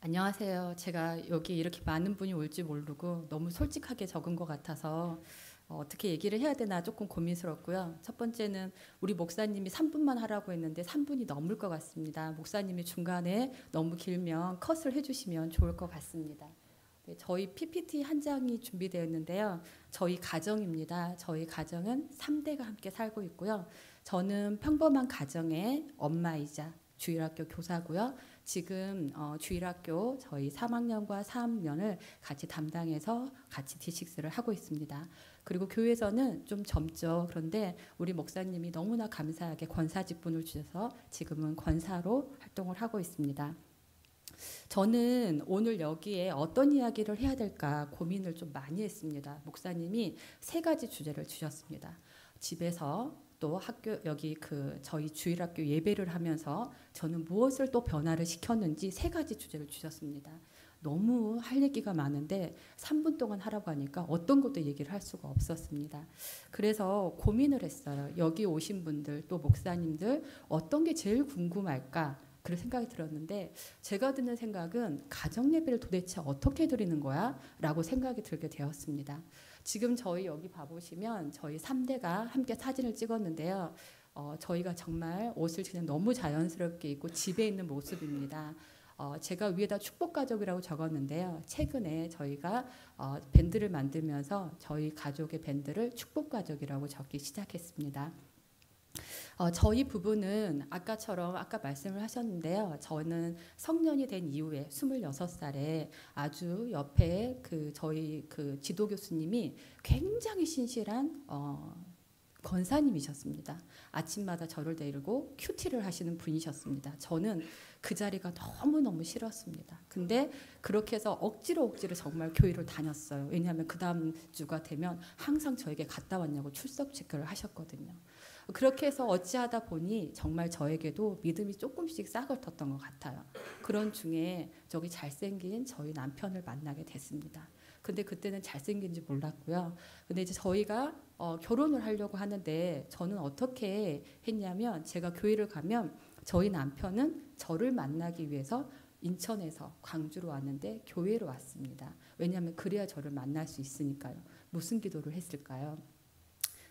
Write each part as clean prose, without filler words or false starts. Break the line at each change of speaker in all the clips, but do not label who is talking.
안녕하세요. 제가 여기 이렇게 많은 분이 올지 모르고 너무 솔직하게 적은 것 같아서 떻게 얘기를 해야 되나 조금 고민스럽고요. 첫 번째는 우리 목사님이 3분만 하라고 했는데 3분이 넘을 것 같습니다. 목사님이 중간에 너무 길면 컷을 해주시면 좋을 것 같습니다. 네, 저희 PPT 한 장이 준비되어 있는데요. 저희 가정입니다. 저희 가정은 3대가 함께 살고 있고요. 저는 평범한 가정의 엄마이자 주일학교 교사고요. 지금 주일학교 저희 3학년과 4학년을 같이 담당해서 같이 D6를 하고 있습니다. 그리고 교회에서는 좀 젊죠. 그런데 우리 목사님이 너무나 감사하게 권사 직분을 주셔서 지금은 권사로 활동을 하고 있습니다. 저는 오늘 여기에 어떤 이야기를 해야 될까 고민을 좀 많이 했습니다. 목사님이 세 가지 주제를 주셨습니다. 집에서 또 학교 여기 저희 주일학교 예배를 하면서 저는 무엇을 또 변화를 시켰는지 세 가지 주제를 주셨습니다. 너무 할 얘기가 많은데 3분 동안 하라고 하니까 어떤 것도 얘기를 할 수가 없었습니다. 그래서 고민을 했어요. 여기 오신 분들 또 목사님들 어떤 게 제일 궁금할까? 그런 생각이 들었는데 제가 드는 생각은 가정 예배를 도대체 어떻게 드리는 거야? 라고 생각이 들게 되었습니다. 지금 저희 여기 봐보시면 저희 3대가 함께 사진을 찍었는데요. 저희가 정말 옷을 그냥 너무 자연스럽게 입고 집에 있는 모습입니다. 제가 위에다 축복가족이라고 적었는데요. 최근에 저희가 밴드를 만들면서 저희 가족의 밴드를 축복가족이라고 적기 시작했습니다. 저희 부부는 아까 말씀을 하셨는데요. 저는 성년이 된 이후에 26살에 아주 옆에 저희 지도 교수님이 굉장히 신실한 권사님이셨습니다. 아침마다 저를 데리고 큐티를 하시는 분이셨습니다. 저는 그 자리가 너무너무 싫었습니다. 근데 그렇게 해서 억지로 정말 교회를 다녔어요. 왜냐하면 그 다음 주가 되면 항상 저에게 갔다 왔냐고 출석 체크를 하셨거든요. 그렇게 해서 어찌하다 보니 정말 저에게도 믿음이 조금씩 싹을 텄던 것 같아요. 그런 중에 저기 잘생긴 저희 남편을 만나게 됐습니다. 근데 그때는 잘생긴지 몰랐고요. 근데 이제 저희가 결혼을 하려고 하는데 저는 어떻게 했냐면 제가 교회를 가면 저희 남편은 저를 만나기 위해서 인천에서 광주로 왔는데 교회로 왔습니다. 왜냐하면 그래야 저를 만날 수 있으니까요. 무슨 기도를 했을까요?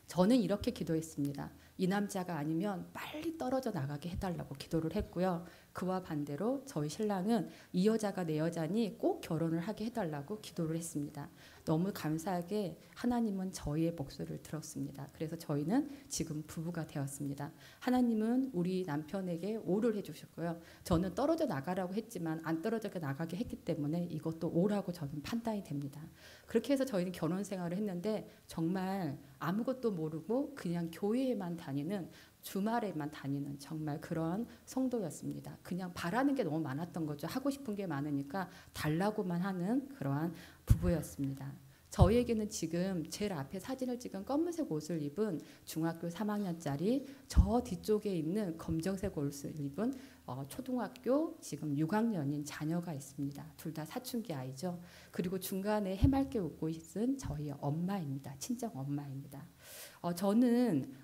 저는 이렇게 기도했습니다. 이 남자가 아니면 빨리 떨어져 나가게 해달라고 기도를 했고요. 그와 반대로 저희 신랑은 이 여자가 내 여자니 꼭 결혼을 하게 해달라고 기도를 했습니다. 너무 감사하게 하나님은 저희의 목소리를 들었습니다. 그래서 저희는 지금 부부가 되었습니다. 하나님은 우리 남편에게 오를 해주셨고요. 저는 떨어져 나가라고 했지만 안 떨어져 나가게 했기 때문에 이것도 오라고 저는 판단이 됩니다. 그렇게 해서 저희는 결혼 생활을 했는데 정말 아무것도 모르고 그냥 교회에만 다니는 주말에만 다니는 정말 그런 성도였습니다. 그냥 바라는 게 너무 많았던 거죠. 하고 싶은 게 많으니까 달라고만 하는 그러한 부부였습니다. 저희에게는 지금 제일 앞에 사진을 찍은 검은색 옷을 입은 중학교 3학년짜리 저 뒤쪽에 있는 검정색 옷을 입은 초등학교 지금 6학년인 자녀가 있습니다. 둘 다 사춘기 아이죠. 그리고 중간에 해맑게 웃고 있은 저희 엄마입니다. 친정 엄마입니다. 저는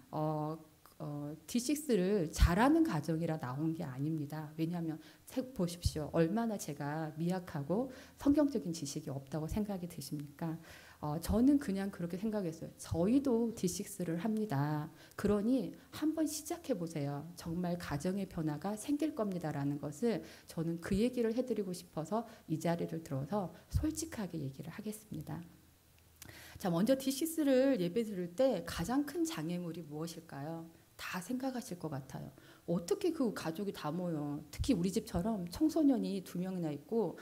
D6를 잘하는 가정이라 나온 게 아닙니다. 왜냐하면 보십시오. 얼마나 제가 미약하고 성경적인 지식이 없다고 생각이 드십니까? 저는 그냥 그렇게 생각했어요. 저희도 D6를 합니다. 그러니 한번 시작해 보세요. 정말 가정의 변화가 생길 겁니다라는 것을 저는 그 얘기를 해드리고 싶어서 이 자리를 들어서 솔직하게 얘기를 하겠습니다. 자, 먼저 D6를 예배 드릴 때 가장 큰 장애물이 무엇일까요? 다 생각하실 것 같아요. 어떻게 그 가족이 다 모여? 특히 우리 집처럼 청소년이 2명이나 있고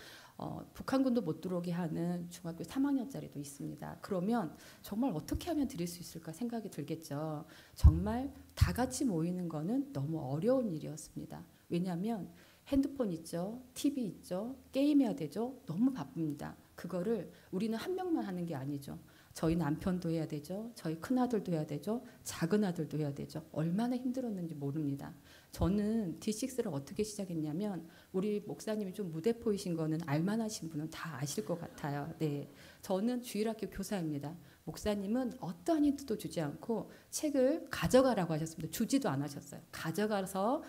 북한군도 못 들어오게 하는 중학교 3학년짜리도 있습니다. 그러면 정말 어떻게 하면 드릴 수 있을까 생각이 들겠죠. 정말 다 같이 모이는 거는 너무 어려운 일이었습니다. 왜냐하면 핸드폰 있죠, TV 있죠, 게임해야 되죠. 너무 바쁩니다. 그거를 우리는 한 명만 하는 게 아니죠. 저희 남편도 해야 되죠. 저희 큰아들도 해야 되죠. 작은 아들도 해야 되죠. 얼마나 힘들었는지 모릅니다. 저는 D6를 어떻게 시작했냐면 우리 목사님이 좀 무대포이신 거는 알만하신 분은 다 아실 것 같아요. 네, 저는 주일학교 교사입니다. 목사님은 어떠한 힌트도 주지 않고 책을 가져가라고 하셨습니다. 주지도 않으셨어요. 가져가서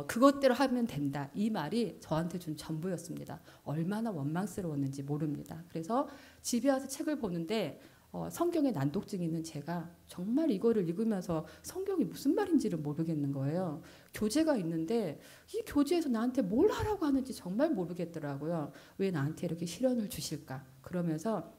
그것대로 하면 된다. 이 말이 저한테 준 전부였습니다. 얼마나 원망스러웠는지 모릅니다. 그래서 집에 와서 책을 보는데 성경에 난독증이 있는 제가 정말 이거를 읽으면서 성경이 무슨 말인지를 모르겠는 거예요. 교재가 있는데 이 교재에서 나한테 뭘 하라고 하는지 정말 모르겠더라고요. 왜 나한테 이렇게 시련을 주실까? 그러면서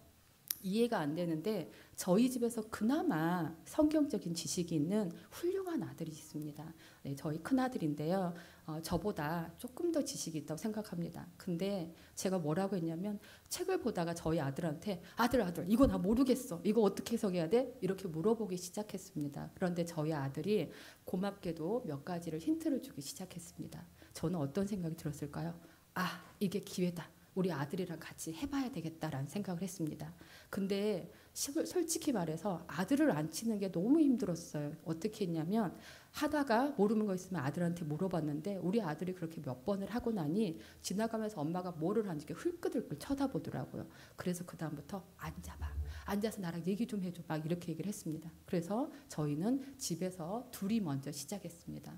이해가 안 되는데 저희 집에서 그나마 성경적인 지식이 있는 훌륭한 아들이 있습니다. 네, 저희 큰아들인데요. 저보다 조금 더 지식이 있다고 생각합니다. 근데 제가 뭐라고 했냐면 책을 보다가 저희 아들한테 아들 이거 나 모르겠어. 이거 어떻게 해석해야 돼? 이렇게 물어보기 시작했습니다. 그런데 저희 아들이 고맙게도 몇 가지를 힌트를 주기 시작했습니다. 저는 어떤 생각이 들었을까요? 아, 이게 기회다. 우리 아들이랑 같이 해봐야 되겠다라는 생각을 했습니다. 근데 솔직히 말해서 아들을 안 치는 게 너무 힘들었어요. 어떻게 했냐면 하다가 모르는 거 있으면 아들한테 물어봤는데 우리 아들이 그렇게 몇 번을 하고 나니 지나가면서 엄마가 뭐를 하는지 흘끗흘끗 쳐다보더라고요. 그래서 그 다음부터 앉아봐. 앉아서 나랑 얘기 좀 해줘. 막 이렇게 얘기를 했습니다. 그래서 저희는 집에서 둘이 먼저 시작했습니다.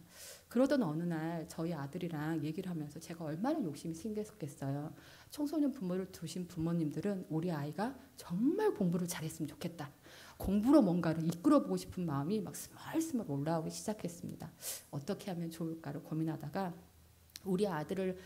그러던 어느 날 저희 아들이랑 얘기를 하면서 제가 얼마나 욕심이 생겼겠어요. 청소년 부모를 두신 부모님들은 우리 아이가 정말 공부를 잘했으면 좋겠다. 공부로 뭔가를 이끌어보고 싶은 마음이 막 스멀스멀 올라오기 시작했습니다. 어떻게 하면 좋을까를 고민하다가 우리 아들을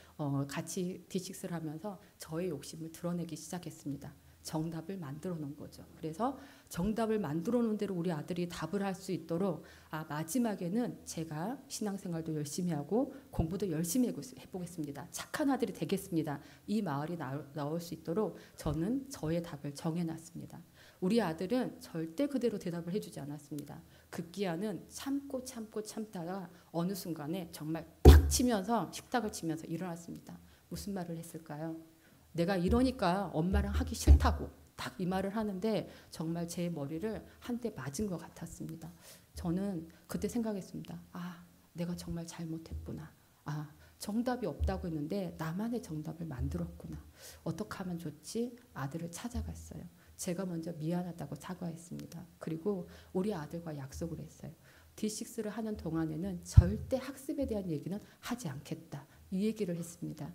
같이 D6를 하면서 저의 욕심을 드러내기 시작했습니다. 정답을 만들어 놓은 거죠. 그래서 정답을 만들어 놓은 대로 우리 아들이 답을 할 수 있도록 마지막에는 제가 신앙생활도 열심히 하고 공부도 열심히 해보겠습니다. 착한 아들이 되겠습니다. 이 말이 나올 수 있도록 저는 저의 답을 정해놨습니다. 우리 아들은 절대 그대로 대답을 해주지 않았습니다. 급기야는 참다가 어느 순간에 정말 탁 치면서 식탁을 치면서 일어났습니다. 무슨 말을 했을까요? 내가 이러니까 엄마랑 하기 싫다고 딱 이 말을 하는데 정말 제 머리를 한 대 맞은 것 같았습니다. 저는 그때 생각했습니다. 아, 내가 정말 잘못했구나. 아, 정답이 없다고 했는데 나만의 정답을 만들었구나. 어떻게 하면 좋지? 아들을 찾아갔어요. 제가 먼저 미안하다고 사과했습니다. 그리고 우리 아들과 약속을 했어요. D6를 하는 동안에는 절대 학습에 대한 얘기는 하지 않겠다. 이 얘기를 했습니다.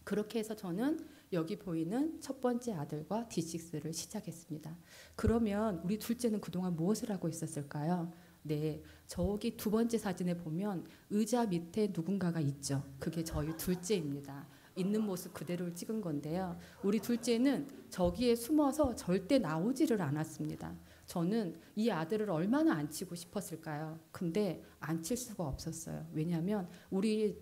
그렇게 해서 저는 여기 보이는 첫 번째 아들과 D6를 시작했습니다. 그러면 우리 둘째는 그동안 무엇을 하고 있었을까요? 네, 저기 두 번째 사진에 보면 의자 밑에 누군가가 있죠. 그게 저희 둘째입니다. 있는 모습 그대로를 찍은 건데요. 우리 둘째는 저기에 숨어서 절대 나오지를 않았습니다. 저는 이 아들을 얼마나 안 치고 싶었을까요? 근데 안 칠 수가 없었어요. 왜냐하면 우리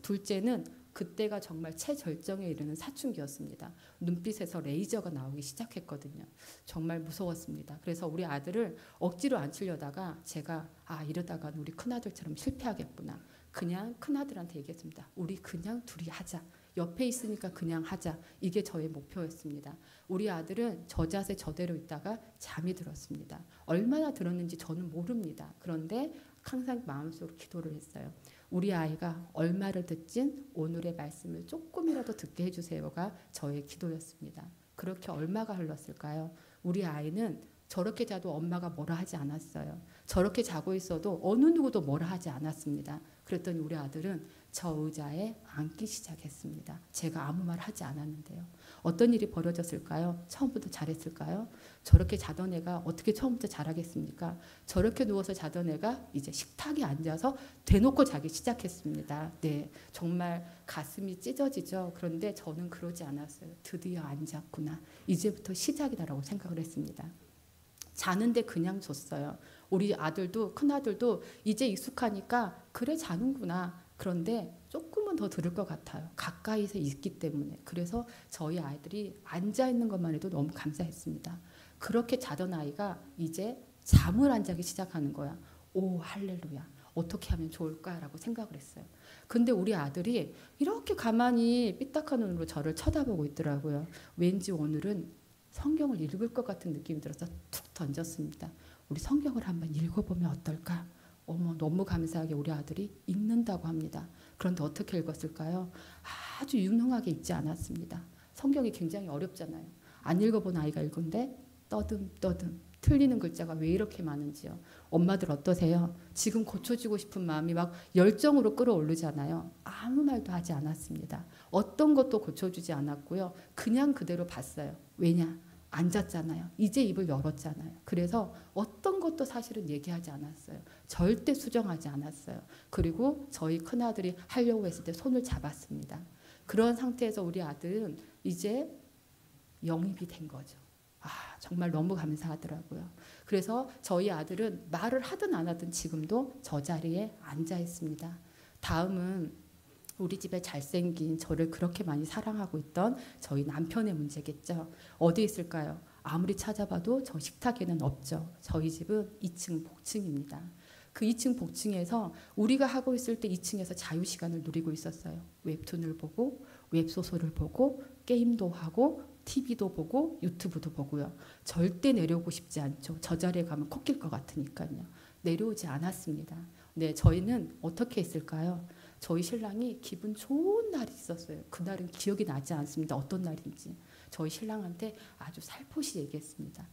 둘째는 그때가 정말 최절정에 이르는 사춘기였습니다. 눈빛에서 레이저가 나오기 시작했거든요. 정말 무서웠습니다. 그래서 우리 아들을 억지로 안 치려다가 제가 이러다가 우리 큰아들처럼 실패하겠구나. 그냥 큰아들한테 얘기했습니다. 우리 그냥 둘이 하자. 옆에 있으니까 그냥 하자. 이게 저의 목표였습니다. 우리 아들은 저 자세 저대로 있다가 잠이 들었습니다. 얼마나 들었는지 저는 모릅니다. 그런데 항상 마음속으로 기도를 했어요. 우리 아이가 얼마를 듣진 오늘의 말씀을 조금이라도 듣게 해주세요가 저의 기도였습니다. 그렇게 얼마가 흘렀을까요? 우리 아이는 저렇게 자도 엄마가 뭐라 하지 않았어요. 저렇게 자고 있어도 어느 누구도 뭐라 하지 않았습니다. 그랬더니 우리 아들은 저 의자에 앉기 시작했습니다. 제가 아무 말 하지 않았는데요. 어떤 일이 벌어졌을까요? 처음부터 잘했을까요? 저렇게 자던 애가 어떻게 처음부터 잘하겠습니까? 저렇게 누워서 자던 애가 이제 식탁에 앉아서 대놓고 자기 시작했습니다. 네, 정말 가슴이 찢어지죠. 그런데 저는 그러지 않았어요. 드디어 앉았구나. 이제부터 시작이다라고 생각을 했습니다. 자는데 그냥 줬어요. 우리 아들도 큰아들도 이제 익숙하니까 그래 자는구나. 그런데 조금은 더 들을 것 같아요. 가까이서 있기 때문에. 그래서 저희 아이들이 앉아있는 것만 해도 너무 감사했습니다. 그렇게 자던 아이가 이제 잠을 안 자기 시작하는 거야. 오 할렐루야. 어떻게 하면 좋을까라고 생각을 했어요. 근데 우리 아들이 이렇게 가만히 삐딱한 눈으로 저를 쳐다보고 있더라고요. 왠지 오늘은 성경을 읽을 것 같은 느낌이 들어서 툭 던졌습니다. 우리 성경을 한번 읽어보면 어떨까? 어머, 너무 감사하게 우리 아들이 읽는다고 합니다. 그런데 어떻게 읽었을까요? 아주 유능하게 읽지 않았습니다. 성경이 굉장히 어렵잖아요. 안 읽어본 아이가 읽은데 떠듬떠듬 틀리는 글자가 왜 이렇게 많은지요. 엄마들 어떠세요? 지금 고쳐주고 싶은 마음이 막 열정으로 끌어오르잖아요. 아무 말도 하지 않았습니다. 어떤 것도 고쳐주지 않았고요. 그냥 그대로 봤어요. 왜냐? 앉았잖아요. 이제 입을 열었잖아요. 그래서 어떤 것도 사실은 얘기하지 않았어요. 절대 수정하지 않았어요. 그리고 저희 큰아들이 하려고 했을 때 손을 잡았습니다. 그런 상태에서 우리 아들은 이제 영입이 된 거죠. 정말 너무 감사하더라고요. 그래서 저희 아들은 말을 하든 안 하든 지금도 저 자리에 앉아 있습니다. 다음은 우리 집에 잘생긴 저를 그렇게 많이 사랑하고 있던 저희 남편의 문제겠죠. 어디 있을까요? 아무리 찾아봐도 저 식탁에는 없죠. 저희 집은 2층 복층입니다. 그 2층 복층에서 우리가 하고 있을 때 2층에서 자유시간을 누리고 있었어요. 웹툰을 보고 웹소설을 보고 게임도 하고 TV도 보고 유튜브도 보고요. 절대 내려오고 싶지 않죠. 저 자리에 가면 코낄 것 같으니까요. 내려오지 않았습니다. 네, 저희는 어떻게 했을까요? 저희 신랑이 기분 좋은 날이 있었어요. 그날은 기억이 나지 않습니다. 어떤 날인지. 저희 신랑한테 아주 살포시 얘기했습니다.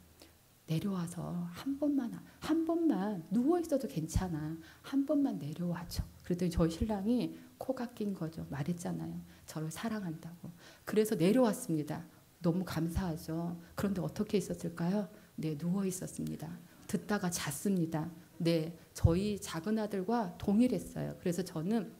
내려와서 한 번만 누워 있어도 괜찮아. 한 번만 내려와줘. 그랬더니 저희 신랑이 코가 낀 거죠. 말했잖아요. 저를 사랑한다고. 그래서 내려왔습니다. 너무 감사하죠. 그런데 어떻게 있었을까요? 네, 누워 있었습니다. 듣다가 잤습니다. 네, 저희 작은 아들과 동일했어요. 그래서 저는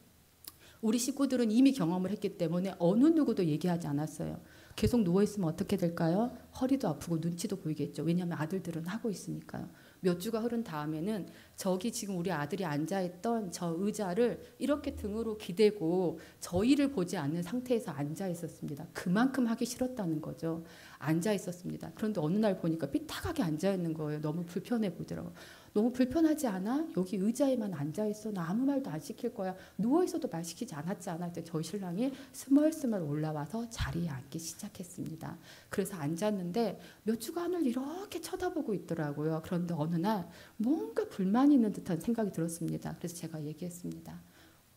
우리 식구들은 이미 경험을 했기 때문에 어느 누구도 얘기하지 않았어요. 계속 누워있으면 어떻게 될까요? 허리도 아프고 눈치도 보이겠죠. 왜냐하면 아들들은 하고 있으니까요. 몇 주가 흐른 다음에는 저기 지금 우리 아들이 앉아있던 저 의자를 이렇게 등으로 기대고 저희를 보지 않는 상태에서 앉아 있었습니다. 그만큼 하기 싫었다는 거죠. 앉아 있었습니다. 그런데 어느 날 보니까 삐딱하게 앉아 있는 거예요. 너무 불편해 보이더라고요. 너무 불편하지 않아? 여기 의자에만 앉아있어. 나 아무 말도 안 시킬 거야. 누워있어도 말 시키지 않았잖아. 저희 신랑이 스멀스멀 올라와서 자리에 앉기 시작했습니다. 그래서 앉았는데 몇 주간을 이렇게 쳐다보고 있더라고요. 그런데 어느 날 뭔가 불만이 있는 듯한 생각이 들었습니다. 그래서 제가 얘기했습니다.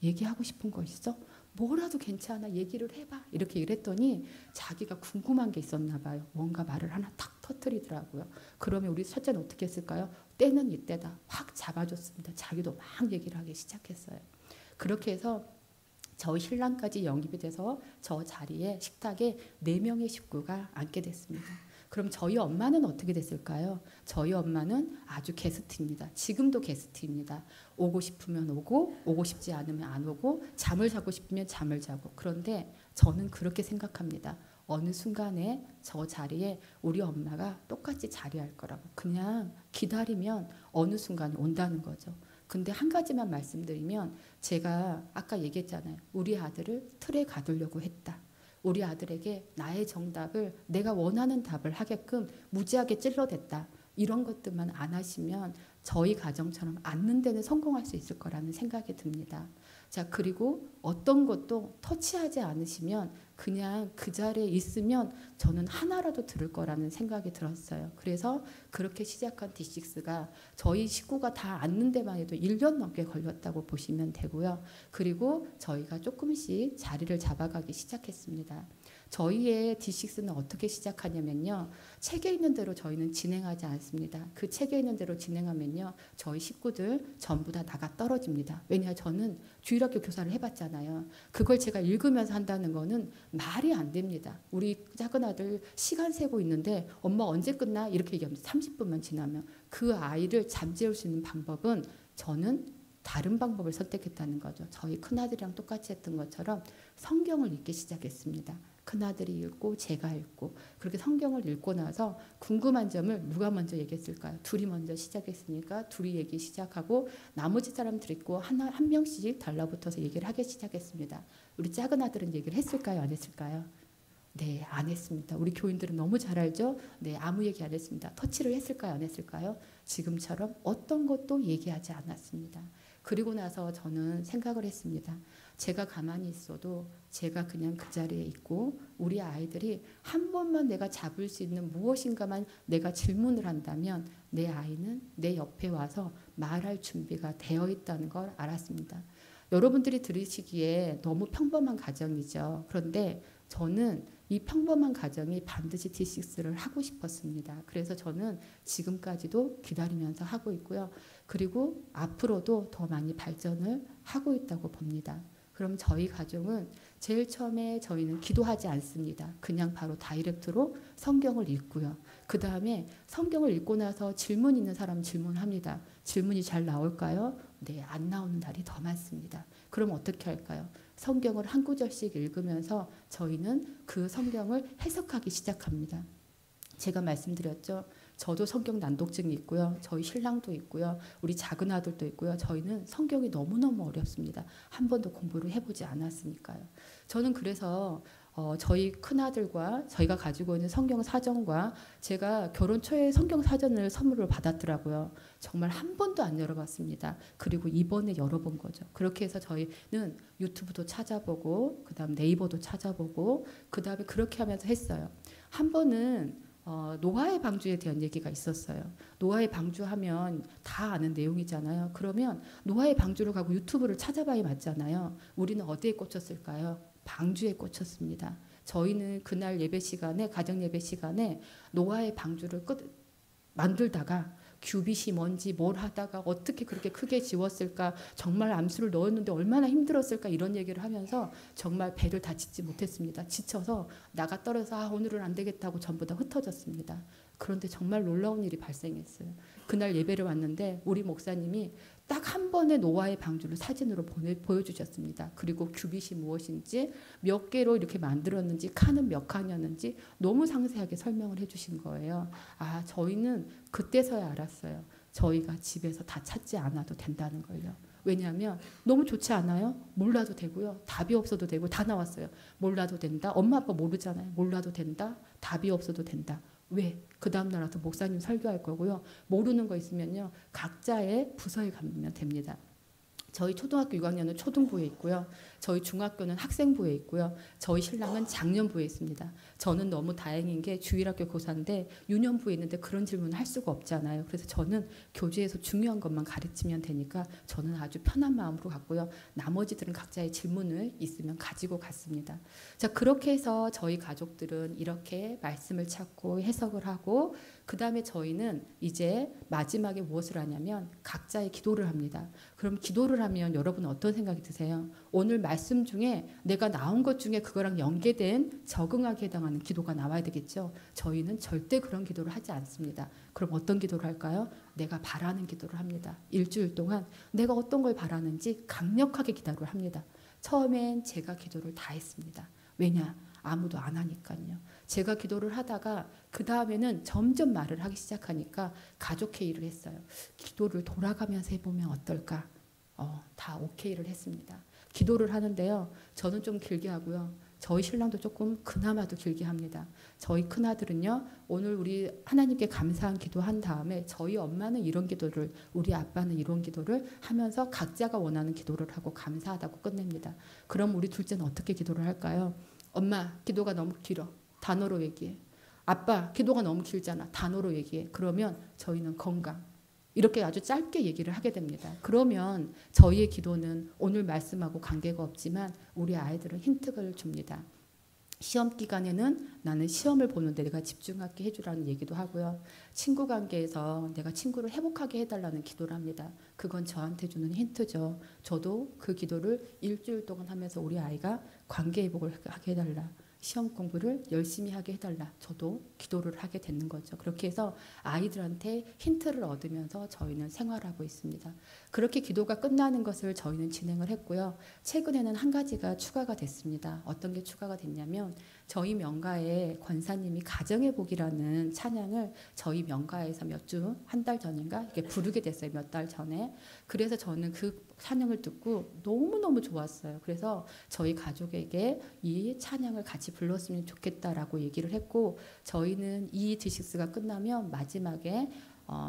얘기하고 싶은 거 있어? 뭐라도 괜찮아. 얘기를 해봐. 이렇게 이랬더니 자기가 궁금한 게 있었나 봐요. 뭔가 말을 하나 탁 터뜨리더라고요. 그러면 우리 첫째는 어떻게 했을까요? 때는 이때다. 확 잡아줬습니다. 자기도 막 얘기를 하기 시작했어요. 그렇게 해서 저희 신랑까지 영입이 돼서 저 자리에 식탁에 4명의 식구가 앉게 됐습니다. 그럼 저희 엄마는 어떻게 됐을까요? 저희 엄마는 아주 게스트입니다. 지금도 게스트입니다. 오고 싶으면 오고 싶지 않으면 안 오고 잠을 자고 싶으면 잠을 자고. 그런데 저는 그렇게 생각합니다. 어느 순간에 저 자리에 우리 엄마가 똑같이 자리할 거라고. 그냥 기다리면 어느 순간에 온다는 거죠. 근데 한 가지만 말씀드리면 제가 아까 얘기했잖아요. 우리 아들을 틀에 가두려고 했다. 우리 아들에게 나의 정답을 내가 원하는 답을 하게끔 무지하게 찔러댔다. 이런 것들만 안 하시면 저희 가정처럼 앉는 데는 성공할 수 있을 거라는 생각이 듭니다. 자, 그리고 어떤 것도 터치하지 않으시면 그냥 그 자리에 있으면 저는 하나라도 들을 거라는 생각이 들었어요. 그래서 그렇게 시작한 D6가 저희 식구가 다 앉는 데만 해도 1년 넘게 걸렸다고 보시면 되고요. 그리고 저희가 조금씩 자리를 잡아가기 시작했습니다. 저희의 D6는 어떻게 시작하냐면요. 책에 있는 대로 저희는 진행하지 않습니다. 그 책에 있는 대로 진행하면요. 저희 식구들 전부 다 나가 떨어집니다. 왜냐 저는 주일학교 교사를 해봤잖아요. 그걸 제가 읽으면서 한다는 거는 말이 안 됩니다. 우리 작은 아들 시간 세고 있는데 엄마 언제 끝나? 이렇게 얘기하면 30분만 지나면 그 아이를 잠재울 수 있는 방법은 저는 다른 방법을 선택했다는 거죠. 저희 큰아들이랑 똑같이 했던 것처럼 성경을 읽기 시작했습니다. 큰아들이 읽고 제가 읽고 그렇게 성경을 읽고 나서 궁금한 점을 누가 먼저 얘기했을까요? 둘이 먼저 시작했으니까 둘이 얘기 시작하고 나머지 사람들 있고 한 명씩 달라붙어서 얘기를 하기 시작했습니다. 우리 작은 아들은 얘기를 했을까요? 안 했을까요? 네, 안 했습니다. 우리 교인들은 너무 잘 알죠? 네, 아무 얘기 안 했습니다. 터치를 했을까요? 안 했을까요? 지금처럼 어떤 것도 얘기하지 않았습니다. 그리고 나서 저는 생각을 했습니다. 제가 가만히 있어도 제가 그냥 그 자리에 있고 우리 아이들이 한 번만 내가 잡을 수 있는 무엇인가만 내가 질문을 한다면 내 아이는 내 옆에 와서 말할 준비가 되어 있다는 걸 알았습니다. 여러분들이 들으시기에 너무 평범한 가정이죠. 그런데 저는 이 평범한 가정이 반드시 D6를 하고 싶었습니다. 그래서 저는 지금까지도 기다리면서 하고 있고요. 그리고 앞으로도 더 많이 발전을 하고 있다고 봅니다. 그럼 저희 가족은 제일 처음에 저희는 기도하지 않습니다. 그냥 바로 다이렉트로 성경을 읽고요. 그 다음에 성경을 읽고 나서 질문 있는 사람 질문합니다. 질문이 잘 나올까요? 네, 안 나오는 날이 더 많습니다. 그럼 어떻게 할까요? 성경을 한 구절씩 읽으면서 저희는 그 성경을 해석하기 시작합니다. 제가 말씀드렸죠. 저도 성경 난독증이 있고요. 저희 신랑도 있고요. 우리 작은 아들도 있고요. 저희는 성경이 너무너무 어렵습니다. 한 번도 공부를 해보지 않았으니까요. 저는 그래서 저희 큰아들과 저희가 가지고 있는 성경 사전과 제가 결혼 초에 성경 사전을 선물로 받았더라고요. 정말 한 번도 안 열어봤습니다. 그리고 이번에 열어본 거죠. 그렇게 해서 저희는 유튜브도 찾아보고 그다음 네이버도 찾아보고 그다음에 그렇게 하면서 했어요. 한 번은 노아의 방주에 대한 얘기가 있었어요. 노아의 방주하면 다 아는 내용이잖아요. 그러면 노아의 방주를 가고 유튜브를 찾아봐야 맞잖아요. 우리는 어디에 꽂혔을까요? 방주에 꽂혔습니다. 저희는 그날 예배 시간에 가정 예배 시간에 노아의 방주를 만들다가 큐빗이 뭔지 뭘 하다가 어떻게 그렇게 크게 지웠을까 정말 암수를 넣었는데 얼마나 힘들었을까 이런 얘기를 하면서 정말 배를 다 짓지 못했습니다. 지쳐서 나가 떨어서 오늘은 안 되겠다고 전부 다 흩어졌습니다. 그런데 정말 놀라운 일이 발생했어요. 그날 예배를 왔는데 우리 목사님이 딱 한 번의 노아의 방주를 사진으로 보여주셨습니다. 그리고 큐빗이 무엇인지 몇 개로 이렇게 만들었는지 칸은 몇 칸이었는지 너무 상세하게 설명을 해주신 거예요. 아, 저희는 그때서야 알았어요. 저희가 집에서 다 찾지 않아도 된다는 걸요. 왜냐하면 너무 좋지 않아요? 몰라도 되고요. 답이 없어도 되고 다 나왔어요. 몰라도 된다. 엄마 아빠 모르잖아요. 몰라도 된다. 답이 없어도 된다. 왜? 그 다음날 와서 목사님 설교할 거고요. 모르는 거 있으면요. 각자의 부서에 가면 됩니다. 저희 초등학교 6학년은 초등부에 있고요. 저희 중학교는 학생부에 있고요. 저희 신랑은 장년부에 있습니다. 저는 너무 다행인 게 주일학교 교사인데 유년부에 있는데 그런 질문을 할 수가 없잖아요. 그래서 저는 교재에서 중요한 것만 가르치면 되니까 저는 아주 편한 마음으로 갔고요. 나머지들은 각자의 질문을 있으면 가지고 갔습니다. 자, 그렇게 해서 저희 가족들은 이렇게 말씀을 찾고 해석을 하고 그 다음에 저희는 이제 마지막에 무엇을 하냐면 각자의 기도를 합니다. 그럼 기도를 하면 여러분은 어떤 생각이 드세요? 오늘 말씀 중에 내가 나온 것 중에 그거랑 연계된 적응하게 해당하는 기도가 나와야 되겠죠. 저희는 절대 그런 기도를 하지 않습니다. 그럼 어떤 기도를 할까요? 내가 바라는 기도를 합니다. 일주일 동안 내가 어떤 걸 바라는지 강력하게 기도를 합니다. 처음엔 제가 기도를 다 했습니다. 왜냐? 아무도 안 하니까요. 제가 기도를 하다가 그 다음에는 점점 말을 하기 시작하니까 가족 회의를 했어요. 기도를 돌아가면서 해보면 어떨까? 다 오케이를 했습니다. 기도를 하는데요. 저는 좀 길게 하고요. 저희 신랑도 조금 그나마도 길게 합니다. 저희 큰아들은요. 오늘 우리 하나님께 감사한 기도한 다음에 저희 엄마는 이런 기도를 우리 아빠는 이런 기도를 하면서 각자가 원하는 기도를 하고 감사하다고 끝냅니다. 그럼 우리 둘째는 어떻게 기도를 할까요? 엄마 기도가 너무 길어. 단어로 얘기해. 아빠 기도가 너무 길잖아. 단어로 얘기해. 그러면 저희는 건강. 이렇게 아주 짧게 얘기를 하게 됩니다. 그러면 저희의 기도는 오늘 말씀하고 관계가 없지만 우리 아이들은 힌트를 줍니다. 시험 기간에는 나는 시험을 보는데 내가 집중하게 해주라는 얘기도 하고요. 친구 관계에서 내가 친구를 회복하게 해달라는 기도를 합니다. 그건 저한테 주는 힌트죠. 저도 그 기도를 일주일 동안 하면서 우리 아이가 관계 회복을 하게 해달라. 시험 공부를 열심히 하게 해달라. 저도 기도를 하게 되는 거죠. 그렇게 해서 아이들한테 힌트를 얻으면서 저희는 생활하고 있습니다. 그렇게 기도가 끝나는 것을 저희는 진행을 했고요. 최근에는 한 가지가 추가가 됐습니다. 어떤 게 추가가 됐냐면 저희 명가에 권사님이 가정의 복이라는 찬양을 저희 명가에서 몇 주, 한 달 전인가 이렇게 부르게 됐어요. 몇 달 전에. 그래서 저는 그 찬양을 듣고 너무너무 좋았어요. 그래서 저희 가족에게 이 찬양을 같이 불렀으면 좋겠다라고 얘기를 했고 저희는 이 D6가 끝나면 마지막에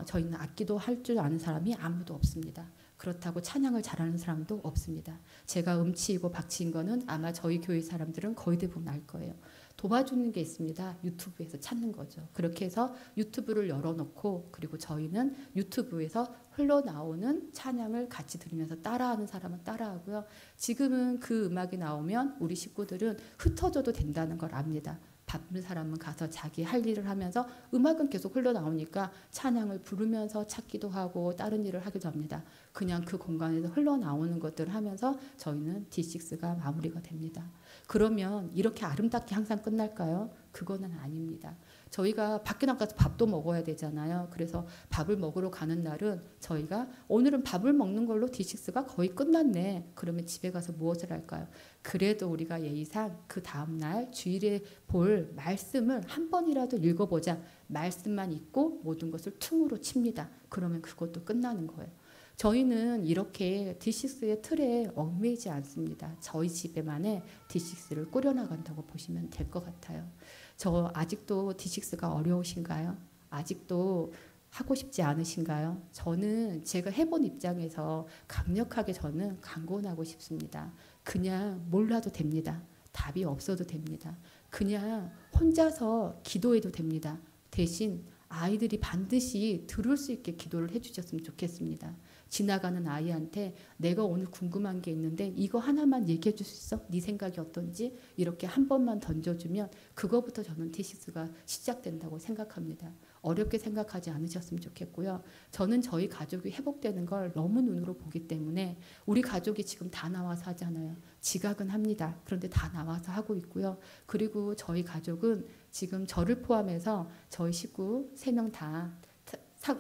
저희는 악기도 할 줄 아는 사람이 아무도 없습니다. 그렇다고 찬양을 잘하는 사람도 없습니다. 제가 음치이고 박치인 거는 아마 저희 교회 사람들은 거의 대부분 알 거예요. 도와주는 게 있습니다. 유튜브에서 찾는 거죠. 그렇게 해서 유튜브를 열어놓고 그리고 저희는 유튜브에서 흘러나오는 찬양을 같이 들으면서 따라하는 사람은 따라하고요. 지금은 그 음악이 나오면 우리 식구들은 흩어져도 된다는 걸 압니다. 바쁜 사람은 가서 자기 할 일을 하면서 음악은 계속 흘러나오니까 찬양을 부르면서 찾기도 하고 다른 일을 하기도 합니다. 그냥 그 공간에서 흘러나오는 것들을 하면서 저희는 D6가 마무리가 됩니다. 그러면 이렇게 아름답게 항상 끝날까요? 그거는 아닙니다. 저희가 밖에 나가서 밥도 먹어야 되잖아요. 그래서 밥을 먹으러 가는 날은 저희가 오늘은 밥을 먹는 걸로 D6가 거의 끝났네. 그러면 집에 가서 무엇을 할까요? 그래도 우리가 예의상 그 다음날 주일에 볼 말씀을 한 번이라도 읽어보자. 말씀만 읽고 모든 것을 퉁으로 칩니다. 그러면 그것도 끝나는 거예요. 저희는 이렇게 D6의 틀에 얽매이지 않습니다. 저희 집에만의 D6를 꾸려나간다고 보시면 될 것 같아요. 저 아직도 D6가 어려우신가요? 아직도 하고 싶지 않으신가요? 저는 제가 해본 입장에서 강력하게 저는 강권하고 싶습니다. 그냥 몰라도 됩니다. 답이 없어도 됩니다. 그냥 혼자서 기도해도 됩니다. 대신 아이들이 반드시 들을 수 있게 기도를 해주셨으면 좋겠습니다. 지나가는 아이한테 내가 오늘 궁금한 게 있는데 이거 하나만 얘기해 줄 수 있어? 네 생각이 어떤지? 이렇게 한 번만 던져주면 그거부터 저는 D6가 시작된다고 생각합니다. 어렵게 생각하지 않으셨으면 좋겠고요. 저는 저희 가족이 회복되는 걸 너무 눈으로 보기 때문에 우리 가족이 지금 다 나와서 하잖아요. 지각은 합니다. 그런데 다 나와서 하고 있고요. 그리고 저희 가족은 지금 저를 포함해서 저희 식구 3명 다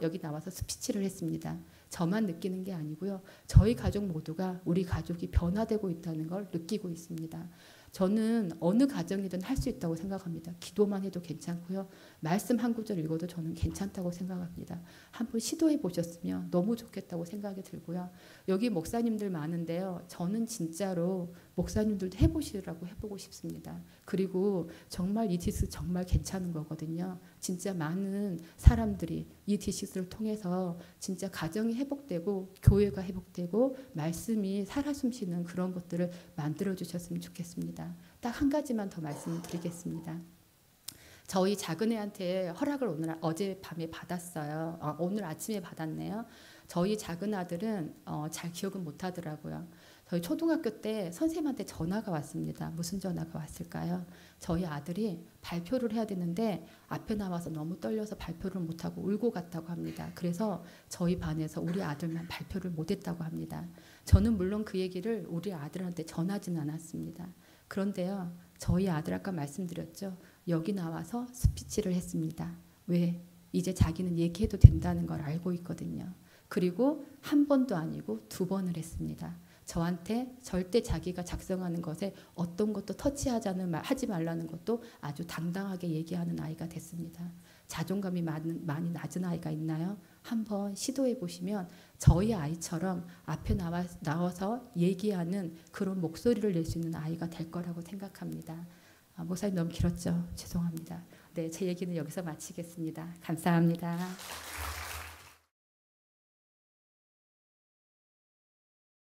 여기 나와서 스피치를 했습니다. 저만 느끼는 게 아니고요. 저희 가족 모두가 우리 가족이 변화되고 있다는 걸 느끼고 있습니다. 저는 어느 가정이든 할 수 있다고 생각합니다. 기도만 해도 괜찮고요. 말씀 한 구절 읽어도 저는 괜찮다고 생각합니다. 한번 시도해 보셨으면 너무 좋겠다고 생각이 들고요. 여기 목사님들 많은데요. 저는 진짜로 목사님들도 해보시라고 해보고 싶습니다. 그리고 정말 이 D6 정말 괜찮은 거거든요. 진짜 많은 사람들이 이 D6를 통해서 진짜 가정이 회복되고 교회가 회복되고 말씀이 살아 숨쉬는 그런 것들을 만들어 주셨으면 좋겠습니다. 딱 한 가지만 더 말씀을 드리겠습니다. 저희 작은 애한테 허락을 어젯밤에 받았어요. 오늘 아침에 받았네요. 저희 작은 아들은 잘 기억은 못 하더라고요. 저희 초등학교 때 선생님한테 전화가 왔습니다. 무슨 전화가 왔을까요? 저희 아들이 발표를 해야 되는데 앞에 나와서 너무 떨려서 발표를 못하고 울고 갔다고 합니다. 그래서 저희 반에서 우리 아들만 발표를 못했다고 합니다. 저는 물론 그 얘기를 우리 아들한테 전하지는 않았습니다. 그런데요. 저희 아들 아까 말씀드렸죠. 여기 나와서 스피치를 했습니다. 왜? 이제 자기는 얘기해도 된다는 걸 알고 있거든요. 그리고 한 번도 아니고 2번을 했습니다. 저한테 절대 자기가 작성하는 것에 어떤 것도 하지 말라는 것도 아주 당당하게 얘기하는 아이가 됐습니다. 자존감이 많이 낮은 아이가 있나요? 한번 시도해 보시면 저희 아이처럼 앞에 나와서 얘기하는 그런 목소리를 낼 수 있는 아이가 될 거라고 생각합니다. 목사님 너무 길었죠? 죄송합니다. 네, 제 얘기는 여기서 마치겠습니다. 감사합니다.